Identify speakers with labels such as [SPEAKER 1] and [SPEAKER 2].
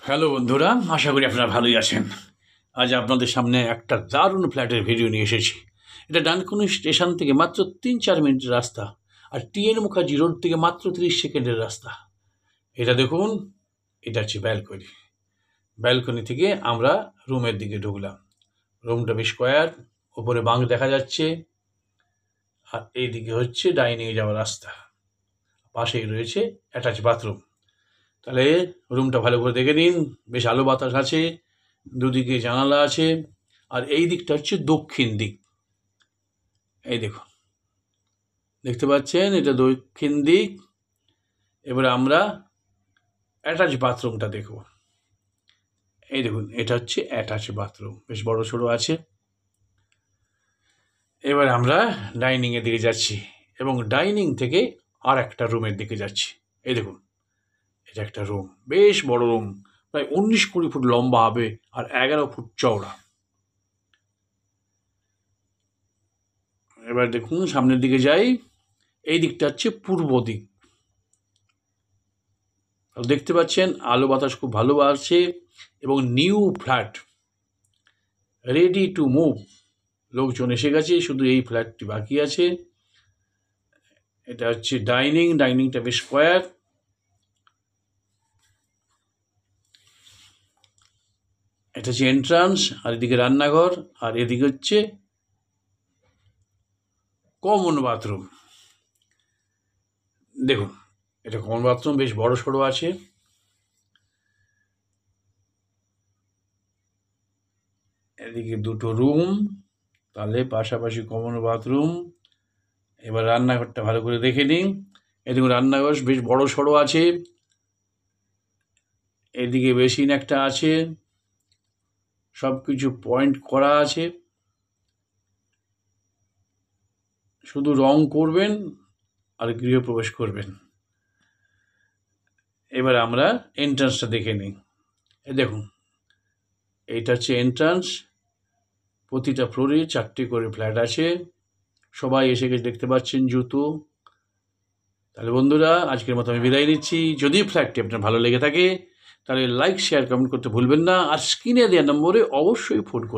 [SPEAKER 1] Hello বন্ধুরা, আশা করি আপনারা ভালোই আছেন। আজ আপনাদের সামনে একটা দারুণ ফ্ল্যাটের ভিডিও নিয়ে এসেছি। এটা ডানকুনি স্টেশন থেকে মাত্র 3-4 মিনিটের রাস্তা, আর টিএন মুখার্জি রোড থেকে মাত্র 30 সেকেন্ডের রাস্তা। এটা দেখুন, এটা হচ্ছে ব্যালকনি। ব্যালকনি থেকে আমরা রুমের দিকে ঢুকলাম। রুমটা বেশ স্কোয়ার, ওপরে বাঁক দেখা যাচ্ছে, আর এইদিকে হচ্ছে ডাইনিংয়ে যাওয়ার রাস্তা। পাশেই রয়েছে অ্যাটাচ বাথরুম। তাহলে রুমটা ভালো করে দেখে নিন। বেশ আলো বাতাস আছে, দুদিকে জানালা আছে, আর এই দিকটা হচ্ছে দক্ষিণ দিক। এই দেখুন, দেখতে পাচ্ছেন, এটা দক্ষিণ দিক। এবারে আমরা অ্যাটাচ বাথরুমটা দেখব। এই দেখুন, এটা হচ্ছে অ্যাটাচ বাথরুম, বেশ বড় সড়ো আছে। এবার আমরা ডাইনিংয়ের দিকে যাচ্ছি, এবং ডাইনিং থেকে আর একটা রুমের দিকে যাচ্ছি। এই দেখুন, এটা একটা রুম, বেশ বড় রুম, প্রায় 19-20 ফুট লম্বা হবে আর 11 ফুট চওড়া। এবার দেখুন, সামনের দিকে যাই। এই দিকটা হচ্ছে পূর্ব দিক। দেখতে পাচ্ছেন আলো বাতাস খুব ভালো আছে, এবং new flat, ready to move. লোকজন এসে গেছে, শুধু এই ফ্ল্যাটটি বাকি আছে। এটা হচ্ছে ডাইনিং, ডাইনিংটা বেশ স্কোয়ার। এটা হচ্ছে এন্ট্রান্স, আর এদিকে রান্নাঘর, আর এদিকে হচ্ছে কমন বাথরুম। দেখুন, এটা কমন বাথরুম, বেশ বড় সড়ো আছে। এদিকে দুটো রুম, তাহলে পাশাপাশি কমন বাথরুম। এবার রান্নাঘরটা ভালো করে দেখে নিন। এদিকে রান্নাঘর বেশ বড় সড়ো আছে, এদিকে বেসিন একটা আছে, সব কিছু পয়েন্ট করা আছে। শুধু রং করবেন আর গৃহপ্রবেশ করবেন। এবার আমরা এন্ট্রান্সটা দেখে নিই। দেখুন, এইটা হচ্ছে এন্ট্রান্স। প্রতিটা ফ্লোরে 4টে করে ফ্ল্যাট আছে। সবাই এসে গেছে, দেখতে পাচ্ছেন জুতো। তাহলে বন্ধুরা, আজকের মতো আমি বিদায় নিচ্ছি। যদি ফ্ল্যাটটি আপনার ভালো লেগে থাকে, তাহলে লাইক, শেয়ার, কমেন্ট করতে ভুলবেন না, আর স্ক্রিনে দেওয়া নম্বরে অবশ্যই ফোন করবেন।